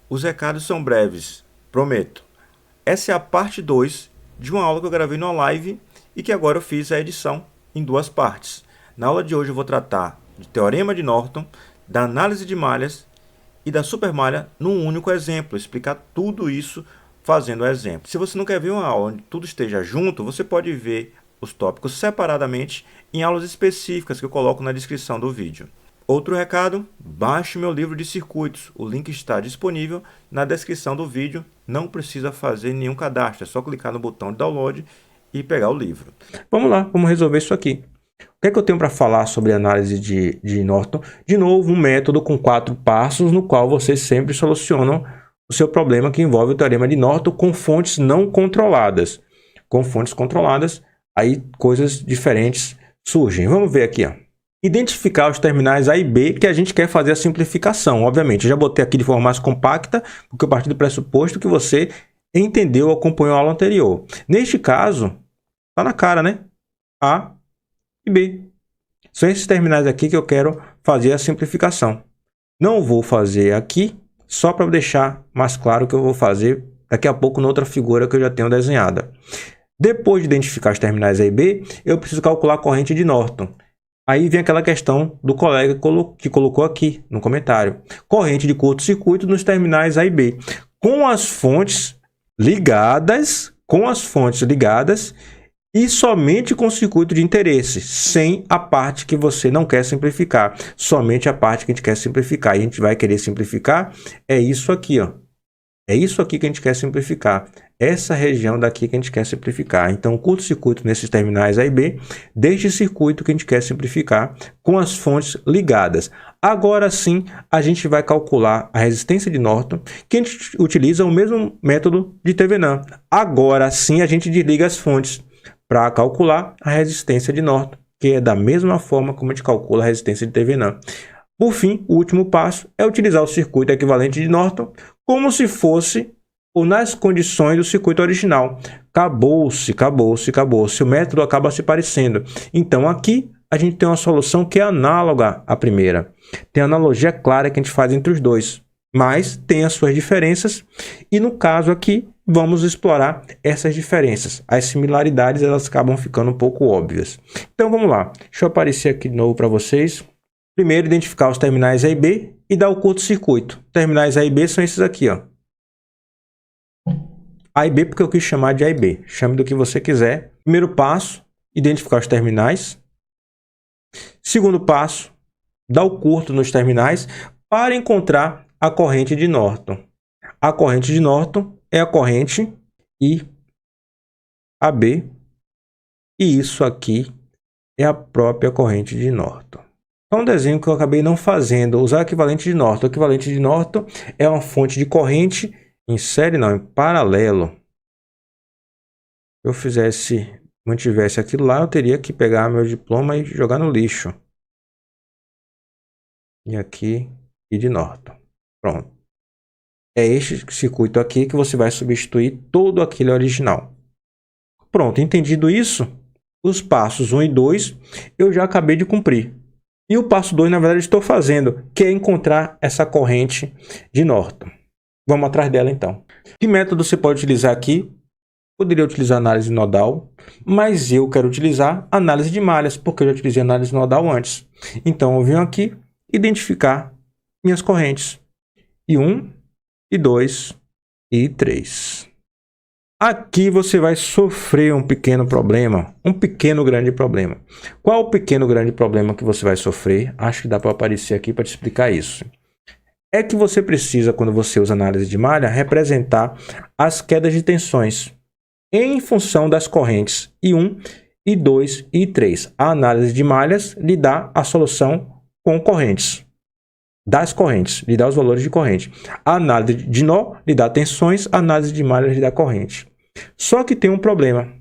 Os recados são breves, prometo. Essa é a parte 2 de uma aula que eu gravei numa live e que agora eu fiz a edição em duas partes. Na aula de hoje eu vou tratar do Teorema de Norton, da análise de malhas e da supermalha num único exemplo, explicar tudo isso fazendo o exemplo. Se você não quer ver uma aula onde tudo esteja junto, você pode ver os tópicos separadamente em aulas específicas que eu coloco na descrição do vídeo. Outro recado, baixe meu livro de circuitos, o link está disponível na descrição do vídeo, não precisa fazer nenhum cadastro, é só clicar no botão de download e pegar o livro. Vamos lá, vamos resolver isso aqui. O que é que eu tenho para falar sobre análise de Norton? De novo, um método com 4 passos no qual vocês sempre solucionam o seu problema que envolve o Teorema de Norton com fontes não controladas. Com fontes controladas, aí coisas diferentes surgem. Vamos ver aqui, ó. Identificar os terminais A e B que a gente quer fazer a simplificação. Obviamente, eu já botei aqui de forma mais compacta, porque eu parti do pressuposto que você entendeu ou acompanhou a aula anterior. Neste caso, tá na cara, né? A e B. São esses terminais aqui que eu quero fazer a simplificação. Não vou fazer aqui, só para deixar mais claro que eu vou fazer daqui a pouco na outra figura que eu já tenho desenhada. Depois de identificar os terminais A e B, eu preciso calcular a corrente de Norton. Aí vem aquela questão do colega que colocou aqui no comentário. Corrente de curto-circuito nos terminais A e B. Com as fontes ligadas e somente com o circuito de interesse, sem a parte que você não quer simplificar. Somente a parte que a gente quer simplificar. E a gente vai querer simplificar é isso aqui, ó. É isso aqui que a gente quer simplificar. Essa região daqui que a gente quer simplificar. Então, o curto-circuito nesses terminais A e B, deste circuito que a gente quer simplificar com as fontes ligadas. Agora sim, a gente vai calcular a resistência de Norton, que a gente utiliza o mesmo método de Thevenin. Agora sim, a gente desliga as fontes para calcular a resistência de Norton, que é da mesma forma como a gente calcula a resistência de Thevenin. Por fim, o último passo é utilizar o circuito equivalente de Norton como se fosse ou nas condições do circuito original. Acabou-se. O método acaba se parecendo. Então, aqui a gente tem uma solução que é análoga à primeira. Tem analogia clara que a gente faz entre os dois, mas tem as suas diferenças. E no caso aqui, vamos explorar essas diferenças. As similaridades elas acabam ficando um pouco óbvias. Então, vamos lá. Deixa eu aparecer aqui de novo para vocês. Primeiro, identificar os terminais A e B e dar o curto-circuito. Terminais A e B são esses aqui, ó. A e B porque eu quis chamar de A e B. Chame do que você quiser. Primeiro passo, identificar os terminais. Segundo passo, dar o curto nos terminais para encontrar a corrente de Norton. A corrente de Norton é a corrente IAB. E isso aqui é a própria corrente de Norton. É um desenho que eu acabei não fazendo. Usar o equivalente de Norton. O equivalente de Norton é uma fonte de corrente em série, não, em paralelo. Se eu mantivesse aquilo lá, eu teria que pegar meu diploma e jogar no lixo. E aqui, e de Norton. Pronto. É este circuito aqui que você vai substituir todo aquele original. Pronto, entendido isso, os passos 1 e 2 eu já acabei de cumprir. E o passo 2, na verdade, estou fazendo, que é encontrar essa corrente de Norton. Vamos atrás dela, então. Que método você pode utilizar aqui? Poderia utilizar análise nodal, mas eu quero utilizar análise de malhas, porque eu já utilizei análise nodal antes. Então, eu venho aqui identificar minhas correntes. E 1, e 2, e 3. Aqui você vai sofrer um pequeno problema, um pequeno grande problema. Qual o pequeno grande problema que você vai sofrer? Acho que dá para aparecer aqui para te explicar isso. É que você precisa, quando você usa análise de malha, representar as quedas de tensões em função das correntes I1, I2 e I3. A análise de malhas lhe dá a solução com correntes. Das correntes, lhe dá os valores de corrente. A análise de nó lhe dá tensões, a análise de malha lhe dá corrente. Só que tem um problema.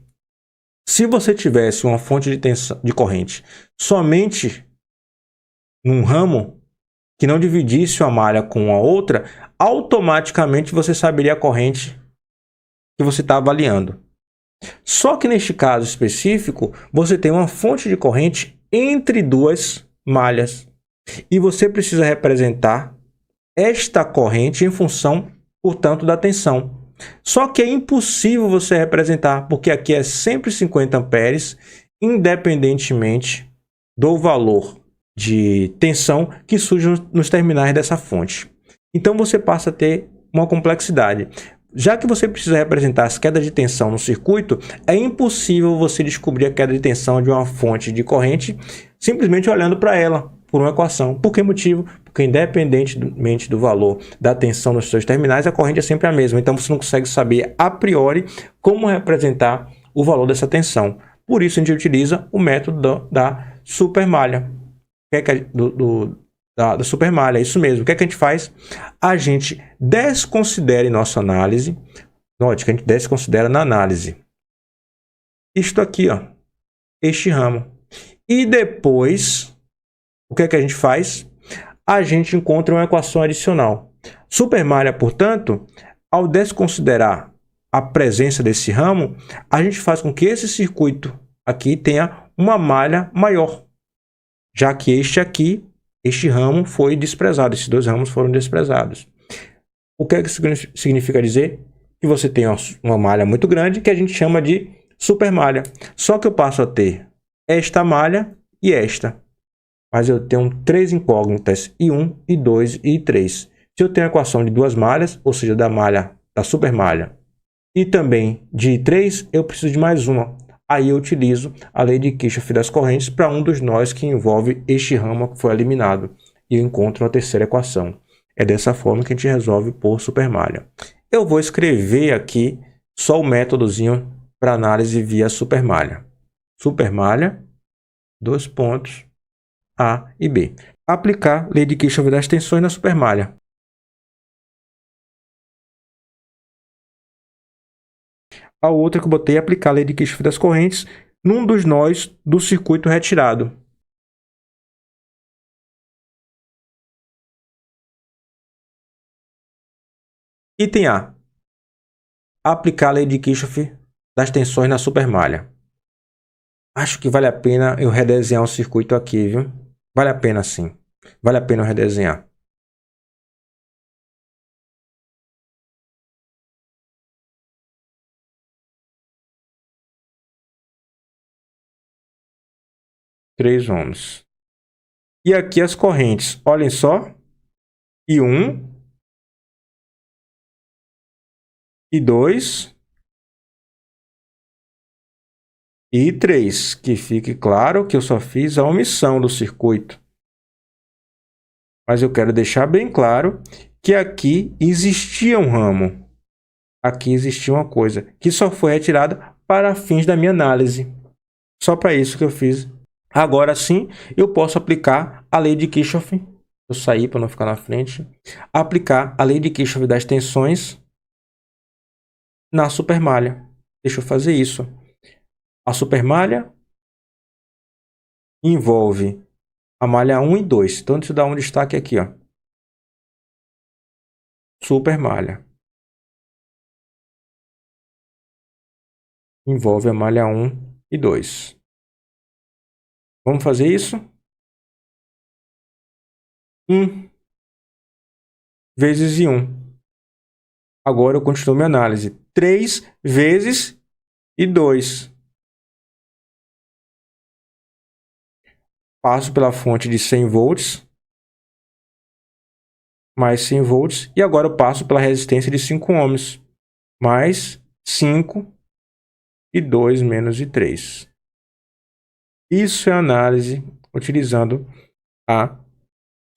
Se você tivesse uma fonte de corrente somente num ramo, que não dividisse uma malha com a outra, automaticamente você saberia a corrente que você está avaliando. Só que neste caso específico, você tem uma fonte de corrente entre duas malhas. E você precisa representar esta corrente em função portanto, da tensão. Só que é impossível você representar, porque aqui é sempre 50 amperes, independentemente do valor de tensão que surge nos terminais dessa fonte. Então você passa a ter uma complexidade. Já que você precisa representar as quedas de tensão no circuito, é impossível você descobrir a queda de tensão de uma fonte de corrente simplesmente olhando para ela por uma equação. Por que motivo? Porque independentemente do valor da tensão nos seus terminais, a corrente é sempre a mesma. Então você não consegue saber a priori como representar o valor dessa tensão. Por isso a gente utiliza o método da supermalha. Da supermalha, é isso mesmo. O que é que a gente faz? A gente desconsidera em nossa análise, note que a gente desconsidera na análise isto aqui, ó, este ramo. E depois, o que é que a gente faz? A gente encontra uma equação adicional. Supermalha, portanto, ao desconsiderar a presença desse ramo, a gente faz com que esse circuito aqui tenha uma malha maior, já que este ramo foi desprezado, esses dois ramos foram desprezados. O que é que isso significa dizer? Que você tem uma malha muito grande, que a gente chama de supermalha. Só que eu passo a ter esta malha e esta. Mas eu tenho 3 incógnitas, I1, I2 e I3. Se eu tenho a equação de duas malhas, ou seja, da malha, da supermalha, e também de I3, eu preciso de mais uma. Aí eu utilizo a lei de Kirchhoff das correntes para um dos nós que envolve este ramo que foi eliminado. E eu encontro a terceira equação. É dessa forma que a gente resolve por supermalha. Eu vou escrever aqui só o métodozinho para análise via supermalha. Supermalha, dois pontos, A e B. Aplicar lei de Kirchhoff das tensões na supermalha. A outra que eu botei é aplicar a lei de Kirchhoff das correntes num dos nós do circuito retirado. Item A. Aplicar a lei de Kirchhoff das tensões na supermalha. Acho que vale a pena eu redesenhar o circuito aqui, viu? Vale a pena sim. Vale a pena eu redesenhar. Três ohms. E aqui as correntes, olhem só. I1, I2 e I3. Que fique claro que eu só fiz a omissão do circuito. Mas eu quero deixar bem claro que aqui existia um ramo. Aqui existia uma coisa que só foi retirada para fins da minha análise. Só para isso que eu fiz. Agora sim, eu posso aplicar a lei de Kirchhoff. Eu saí para não ficar na frente. Aplicar a lei de Kirchhoff das tensões na supermalha. Deixa eu fazer isso. A supermalha envolve a malha 1 e 2. Então, deixa eu dar um destaque aqui, ó. Supermalha. Envolve a malha 1 e 2. Vamos fazer isso? 1 vezes I1. Agora eu continuo minha análise. 3 vezes I2. Passo pela fonte de 100 volts. Mais 100 volts. E agora eu passo pela resistência de 5 ohms. Mais 5 e 2 menos I3. Isso é análise utilizando a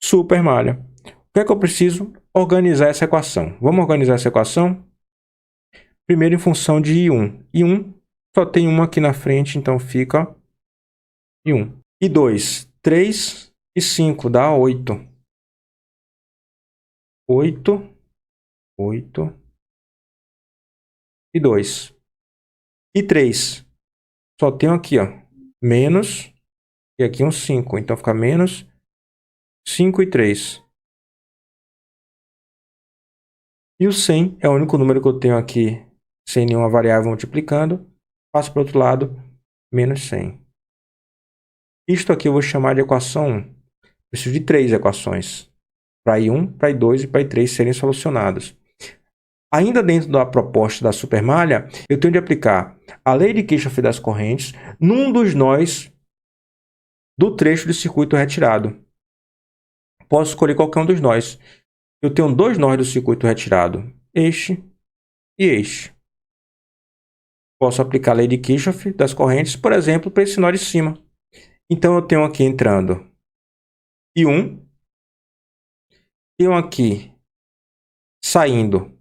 supermalha. O que é que eu preciso? Organizar essa equação. Vamos organizar essa equação? Primeiro em função de I1. I1 só tem uma aqui na frente, então fica I1. I2, 3 e 5 dá 8. 8 e 2. E 3. Só tenho aqui, ó, menos e aqui um 5. Então fica menos 5 e 3. E o 100 é o único número que eu tenho aqui sem nenhuma variável multiplicando. Passo para o outro lado, menos 100. Isto aqui eu vou chamar de equação 1. Preciso de 3 equações. Para I1, para I2 e para I3 serem solucionadas. Ainda dentro da proposta da supermalha, eu tenho de aplicar a lei de Kirchhoff das correntes num dos nós do trecho de circuito retirado. Posso escolher qualquer um dos nós. Eu tenho dois nós do circuito retirado, este e este. Posso aplicar a lei de Kirchhoff das correntes, por exemplo, para esse nó de cima. Então, eu tenho aqui entrando I1, tenho aqui saindo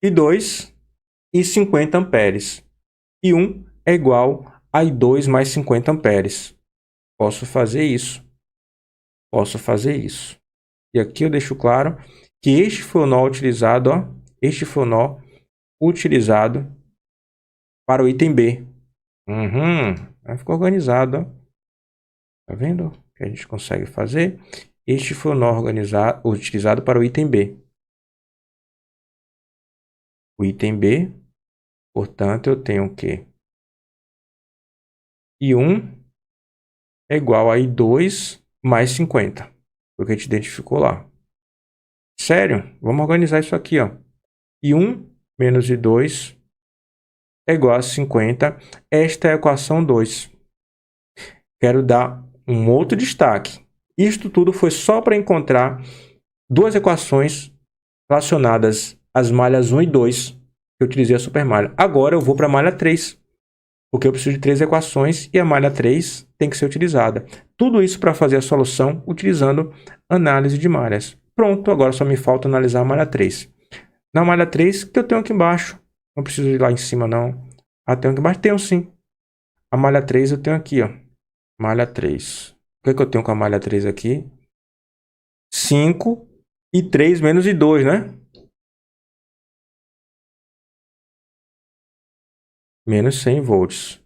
I2 e 50 amperes. I1 é igual a I2 mais 50 amperes. Posso fazer isso. Posso fazer isso. E aqui eu deixo claro que este foi o nó utilizado, ó. Este foi o nó utilizado para o item B. Ficou organizado, ó. Tá vendo o que a gente consegue fazer? Este foi o nó utilizado para o item B. O item B, portanto, eu tenho o quê? I1 é igual a I2 mais 50. Foi o que a gente identificou lá. Sério? Vamos organizar isso aqui, ó. I1 menos I2 é igual a 50. Esta é a equação 2. Quero dar um outro destaque. Isto tudo foi só para encontrar duas equações relacionadas às malhas 1 e 2, que eu utilizei a supermalha. Agora eu vou para a malha 3, porque eu preciso de 3 equações e a malha 3 tem que ser utilizada. Tudo isso para fazer a solução utilizando análise de malhas. Pronto, agora só me falta analisar a malha 3. Na malha 3, que eu tenho aqui embaixo. Não preciso ir lá em cima, não. Tenho aqui embaixo? Tenho sim. A malha 3 eu tenho aqui, ó. Malha 3. O que eu tenho com a malha 3 aqui? 5 e 3 menos I2, né? Menos 100 volts.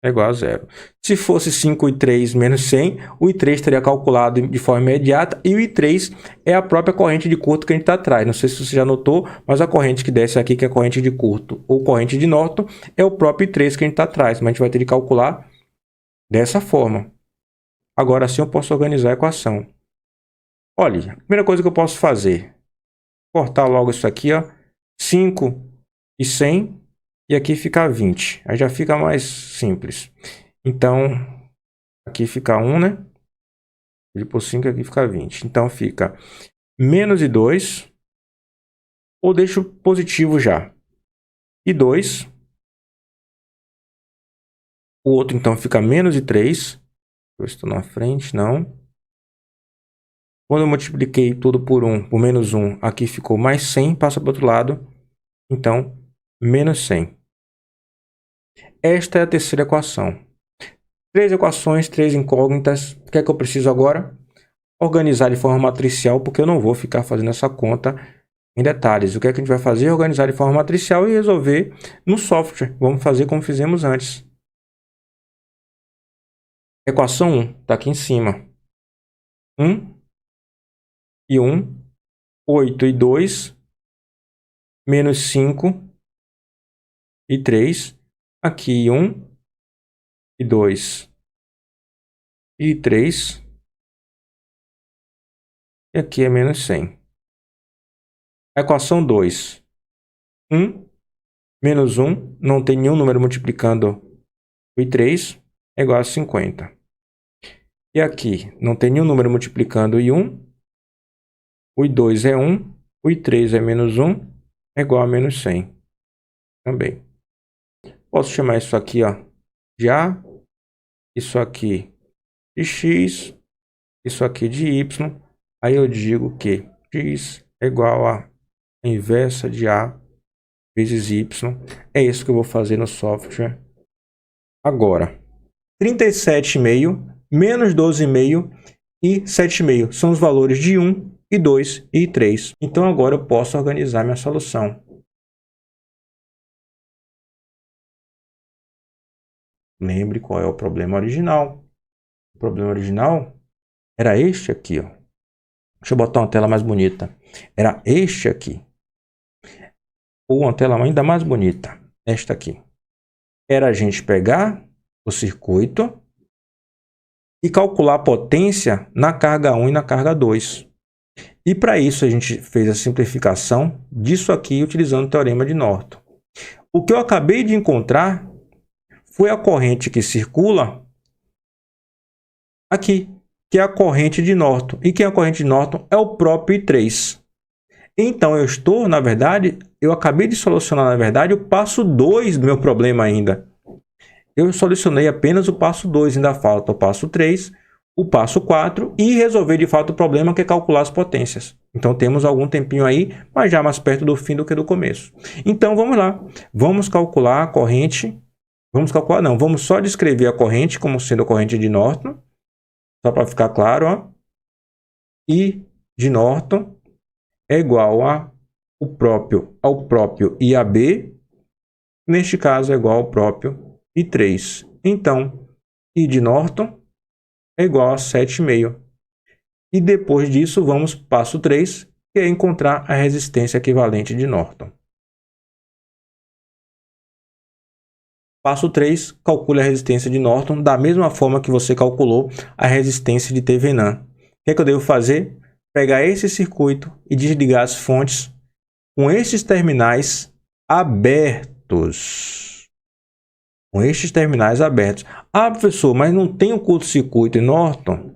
É igual a zero. Se fosse 5 e 3 menos 100, o I3 estaria calculado de forma imediata e o I3 é a própria corrente de curto que a gente está atrás. Não sei se você já notou, mas a corrente que desce aqui, que é a corrente de curto ou corrente de Norton, é o próprio I3 que a gente está atrás. Mas a gente vai ter de calcular dessa forma. Agora sim eu posso organizar a equação. Olha, a primeira coisa que eu posso fazer, cortar logo isso aqui, ó, 5 e 100, e aqui fica 20. Aí já fica mais simples. Então, aqui fica 1, né? Dividir por 5, aqui fica 20. Então, fica menos I2, ou deixo positivo já. I2. O outro, então, fica menos I3. Eu estou na frente, não. Quando eu multipliquei tudo por menos 1, aqui ficou mais 100, passa para o outro lado. Então, menos 100. Esta é a terceira equação. 3 equações, 3 incógnitas. O que é que eu preciso agora? Organizar de forma matricial, porque eu não vou ficar fazendo essa conta em detalhes. O que é que a gente vai fazer? Organizar de forma matricial e resolver no software. Vamos fazer como fizemos antes. Equação 1 está aqui em cima. 1 e 1, 8 e 2, menos 5 e 3. Aqui 1 e 2 e 3. E aqui é menos 100. Equação 2. 1 menos 1, não tem nenhum número multiplicando o I3, é igual a 50. E aqui, não tem nenhum número multiplicando o I1, o I2 é 1, o I3 é menos 1, é igual a menos 100 também. Posso chamar isso aqui, ó, de A, isso aqui de X, isso aqui de Y. Aí eu digo que X é igual a inversa de A vezes Y. É isso que eu vou fazer no software agora. 37,5 menos 12,5 e 7,5 são os valores de 1 e 2 e 3. Então agora eu posso organizar minha solução. Lembre qual é o problema original. O problema original era este aqui, ó. Deixa eu botar uma tela mais bonita. Era este aqui. Ou uma tela ainda mais bonita. Esta aqui. Era a gente pegar o circuito e calcular a potência na carga 1 e na carga 2. E para isso a gente fez a simplificação disso aqui utilizando o Teorema de Norton. O que eu acabei de encontrar foi a corrente que circula aqui, que é a corrente de Norton. E quem é a corrente de Norton? É o próprio I3. Então eu estou, na verdade, eu acabei de solucionar, na verdade, o passo 2 do meu problema ainda. Eu solucionei apenas o passo 2, ainda falta o passo 3, o passo 4 e resolver de fato o problema, que é calcular as potências. Então temos algum tempinho aí, mas já mais perto do fim do que do começo. Então vamos lá, vamos calcular a corrente, vamos só descrever a corrente como sendo a corrente de Norton, só para ficar claro, ó. I de Norton é igual ao próprio IAB, neste caso é igual ao próprio I3. Então, I de Norton é igual a 7,5. E depois disso, vamos para o passo 3, que é encontrar a resistência equivalente de Norton. Passo 3, calcule a resistência de Norton da mesma forma que você calculou a resistência de Thevenin. O que é que eu devo fazer? Pegar esse circuito e desligar as fontes com estes terminais abertos. Ah, professor, mas não tem o curto-circuito em Norton?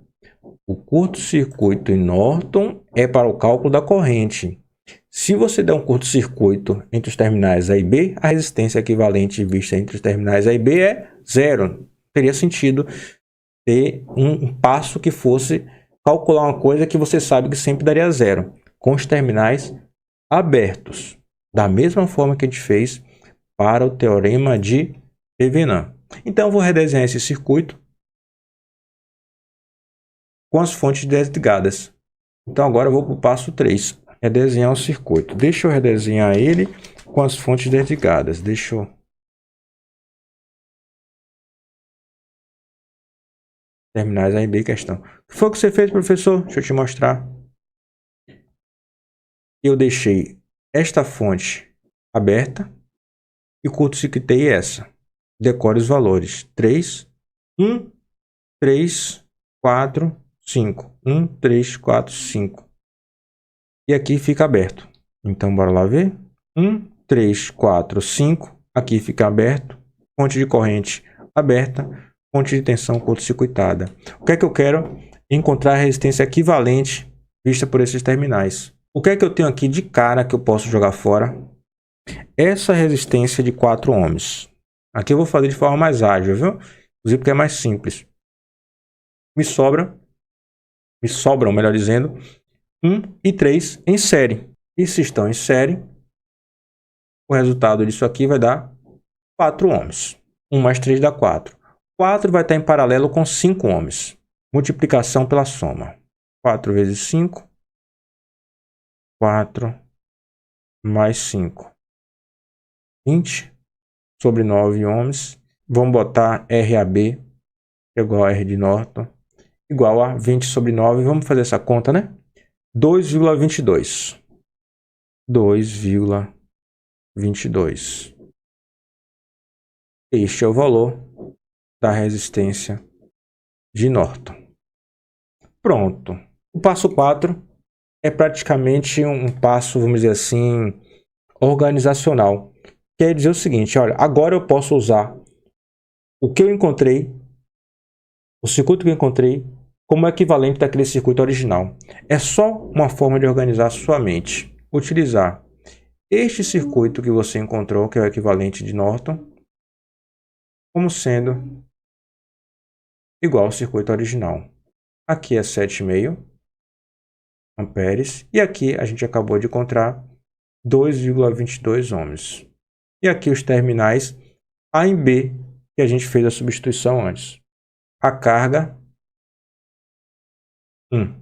O curto-circuito em Norton é para o cálculo da corrente. Se você der um curto-circuito entre os terminais A e B, a resistência equivalente vista entre os terminais A e B é zero. Teria sentido ter um passo que fosse calcular uma coisa que você sabe que sempre daria zero, com os terminais abertos, da mesma forma que a gente fez para o teorema de Thevenin. Então, eu vou redesenhar esse circuito com as fontes desligadas. Então, agora eu vou para o passo 3, redesenhar o circuito. Deixa eu redesenhar ele com as fontes desligadas. Deixa eu... Terminais A e B questão. O que foi que você fez, professor? Deixa eu te mostrar. Eu deixei esta fonte aberta e curto-circuitei essa. Decore os valores. 3, 1, 3, 4, 5. 1, 3, 4, 5. E aqui fica aberto. Então, bora lá ver. 1, 3, 4, 5. Aqui fica aberto. Fonte de corrente aberta. Fonte de tensão curto-circuitada. O que é que eu quero? Encontrar a resistência equivalente vista por esses terminais. O que é que eu tenho aqui de cara que eu posso jogar fora? Essa resistência de 4 ohms. Aqui eu vou fazer de forma mais ágil, viu? Inclusive porque é mais simples. Me sobram, melhor dizendo, 1 e 3 em série. E se estão em série, o resultado disso aqui vai dar 4 ohms. 1 mais 3 dá 4. 4 vai estar em paralelo com 5 ohms. Multiplicação pela soma. 4 vezes 5. 4 mais 5. 20 sobre 9 ohms. Vamos botar RAB igual a R de Norton igual a 20 sobre 9. Vamos fazer essa conta, né? 2,22. 2,22. Este é o valor da resistência de Norton. Pronto. O passo 4 é praticamente um passo, vamos dizer assim, organizacional. Quer dizer o seguinte, olha, agora eu posso usar o que eu encontrei, o circuito que eu encontrei, como equivalente daquele circuito original. É só uma forma de organizar sua mente. Utilizar este circuito que você encontrou, que é o equivalente de Norton, como sendo igual ao circuito original. Aqui é 7,5 amperes e aqui a gente acabou de encontrar 2,22 ohms. E aqui os terminais A e B que a gente fez a substituição antes. A carga 1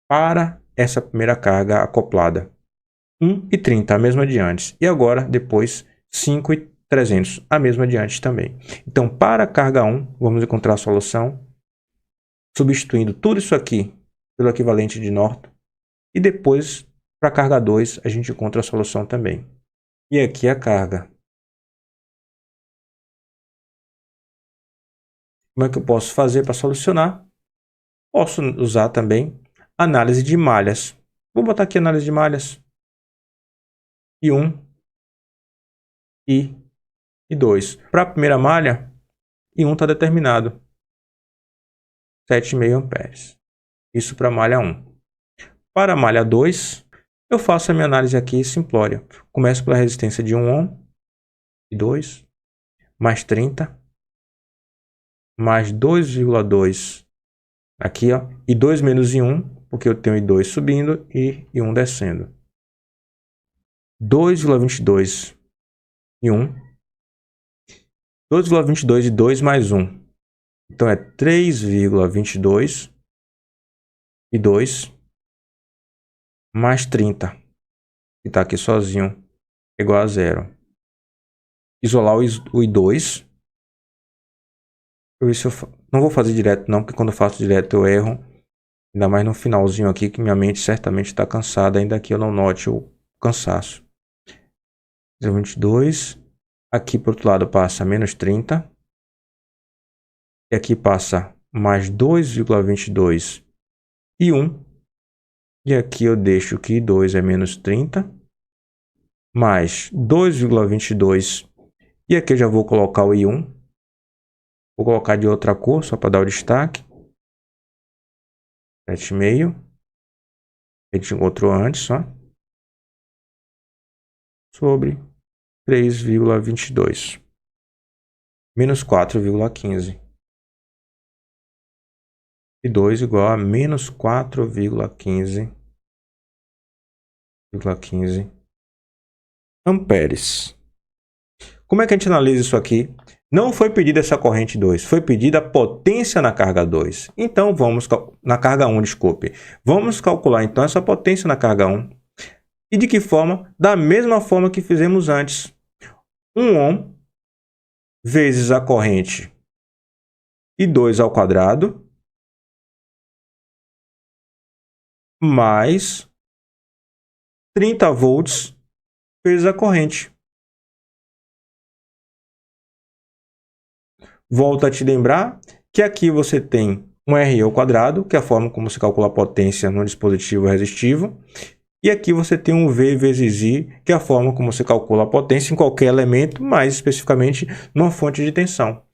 para essa primeira carga acoplada. 1,30, a mesma de antes. E agora, depois, 5,300, a mesma de antes também. Então, para a carga 1, vamos encontrar a solução substituindo tudo isso aqui pelo equivalente de Norton. E depois, para a carga 2, a gente encontra a solução também. E aqui a carga. Como é que eu posso fazer para solucionar? Posso usar também análise de malhas. Vou botar aqui análise de malhas. I1 e I2. Para a primeira malha, I1 está determinado. 7,5 amperes. Isso para a malha 1. Para a malha 2, eu faço a minha análise aqui simplória. Começo pela resistência de 1 ohm, I2, mais 30, mais 2,2 aqui, ó, I2 menos I1, porque eu tenho I2 subindo e I1 descendo. 2,22 I1, 2,22 e 2 mais 1. Então é 3,22 e 2 mais 30, que está aqui sozinho, igual a 0. Isolar o I2. Eu não vou fazer direto não, porque quando eu faço direto eu erro. Ainda mais no finalzinho aqui, que minha mente certamente está cansada, ainda que eu não note o cansaço. 22. Aqui para o outro lado passa menos 30. E aqui passa mais 2,22 e 1. E aqui eu deixo que I2 é menos 30. Mais 2,22. E aqui eu já vou colocar o I1. Vou colocar de outra cor, só para dar o destaque. 7,5. A gente encontrou antes, ó. Sobre 3,22. Menos 4,15. E 2 igual a menos 4,15 amperes. Como é que a gente analisa isso aqui? Não foi pedida essa corrente 2, foi pedida a potência na carga 2. Então, vamos na carga 1, desculpe. Vamos calcular então essa potência na carga 1. E de que forma? Da mesma forma que fizemos antes. 1 ohm vezes a corrente I2 ao quadrado mais 30 volts vezes a corrente. Volto a te lembrar que aqui você tem um RE ao quadrado, que é a forma como se calcula a potência no dispositivo resistivo. E aqui você tem um V vezes I, que é a forma como você calcula a potência em qualquer elemento, mais especificamente numa fonte de tensão.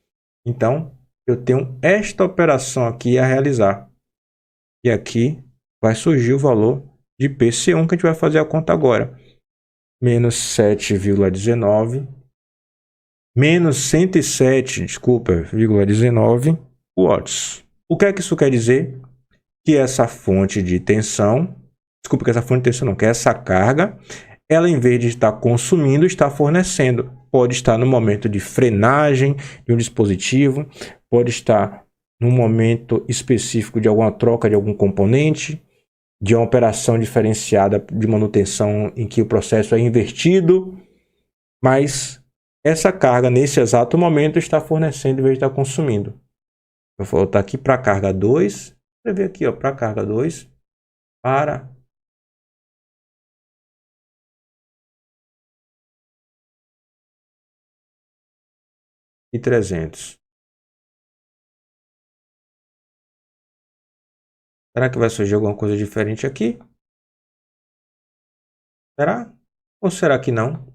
Então, eu tenho esta operação aqui a realizar. E aqui vai surgir o valor de PC1, que a gente vai fazer a conta agora. Menos 7,19, menos 107,19 watts. O que é que isso quer dizer? Que essa fonte de tensão, desculpa, que essa fonte de tensão não, que essa carga, ela em vez de estar consumindo, está fornecendo. Pode estar no momento de frenagem de um dispositivo, pode estar num momento específico de alguma troca de algum componente, de uma operação diferenciada de manutenção em que o processo é invertido, mas essa carga nesse exato momento está fornecendo em vez de estar consumindo. Eu vou voltar aqui para a carga 2, escrever aqui para a carga 2, para e 300. Será que vai surgir alguma coisa diferente aqui? Será? Ou será que não?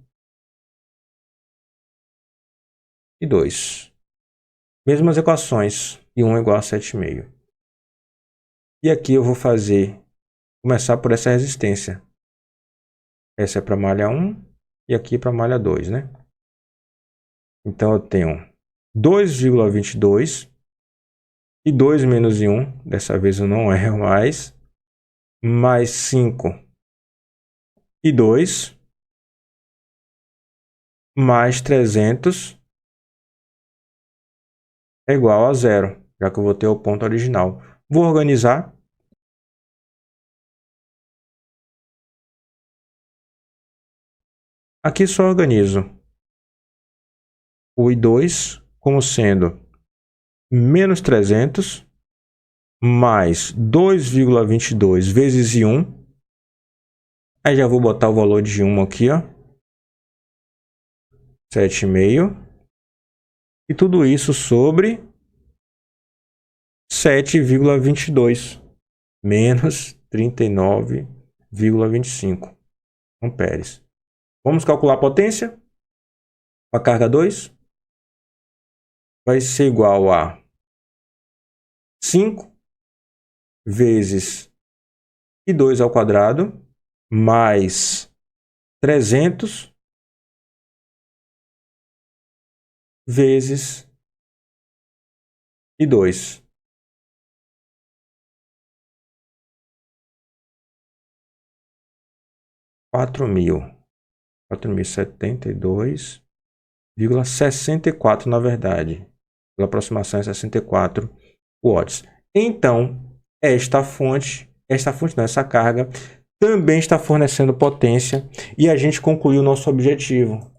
E 2. Mesmas equações. E 1 igual a 7,5. E aqui eu vou começar por essa resistência. Essa é para a malha 1 e aqui para a malha 2, né? Então eu tenho 2,22 e 2 menos 1, dessa vez eu não erro mais 5 e 2, mais 300 é igual a 0, já que eu vou ter o ponto original. Vou organizar. Aqui só organizo o I2 como sendo menos 300 mais 2,22 vezes I1. Aí já vou botar o valor de I1 aqui, ó. 7,5. E tudo isso sobre 7,22 menos 39,5. 4,25 amperes. Vamos calcular a potência? A carga 2 vai ser igual a 5 vezes I2 ao quadrado mais 300 vezes I2. $4.072,64 na verdade. Pela aproximação é 64 watts. Então, essa carga também está fornecendo potência e a gente concluiu o nosso objetivo.